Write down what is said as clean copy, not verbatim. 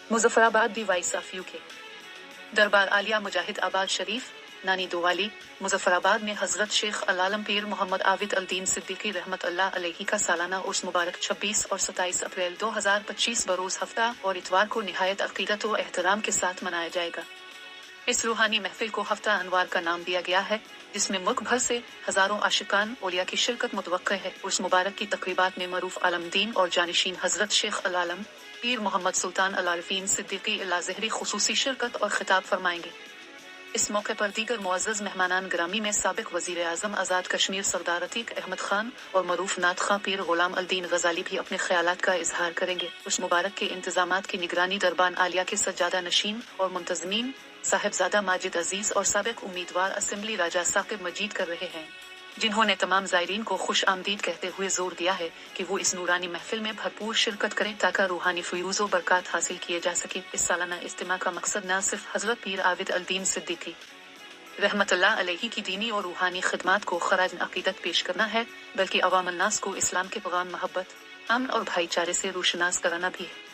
Muzaffarabad device of UK. दरबार आलिया मुजाहिद आबाद शरीफ नानी दुवाली मुजफ्फराबाद में हजरत शेख अल-आलम पीर मोहम्मद आविद अल-दीन सिद्दीकी रहमतुल्लाह अलैहि का सालाना उर्स मुबारक 26 और 27 अप्रैल 2025 बरोज हफ्ता और इतवार को निहायत अकीदत व एहतराम के साथ मनाया जाएगा। इस रूहानी महफिल को हफ्ता अनवार का नाम दिया गया है, जिसमें मुल्क भर से हजारों आशिकान औलिया की शिरकत मुतवक्के है। उर्स मुबारक की तकरीबात में मरूफ आलमदीन और जानिशीन हजरत शेख अल-आलम पीर मोहम्मद सुल्तान अल-आरिफीन सिद्दीकी अल-ज़हरी खुसूसी शिरकत और खिताब फरमाएंगे। इस मौके पर दीगर मुअज़्ज़ज़ मेहमानान ग्रामी में साबिक वज़ीर आज़म आज़ाद कश्मीर सरदार अतीक अहमद खान और मरूफ नात खां पीर गुलाम अल-दीन गजाली भी अपने ख्यालात का इजहार करेंगे। उस मुबारक के इंतजामात की निगरानी दरबार आलिया के सज्जादा नशीन और मुंतज़मीन साहिबजादा माजिद अजीज और साबिक उम्मीदवार असेंबली राजा साकिब मजीद कर रहे हैं, जिन्होंने तमाम ज़ायरीन को खुश आमदीद कहते हुए जोर दिया है कि वो इस नूरानी महफिल में भरपूर शिरकत करें ताकि रूहानी फ़यूज़ व बरक़ात हासिल किए जा सके। इस सालाना इज्तिमा का मकसद न सिर्फ हज़रत पीर आविद अल-दीन सिद्दीकी रहमतुल्लाह अलैहि की दीनी और रूहानी खिदमात को खराज अक़ीदत पेश करना है, बल्कि अवाम अन्नास को इस्लाम के पैगाम, मोहब्बत, अमन और भाईचारे से रोशनास कराना भी है।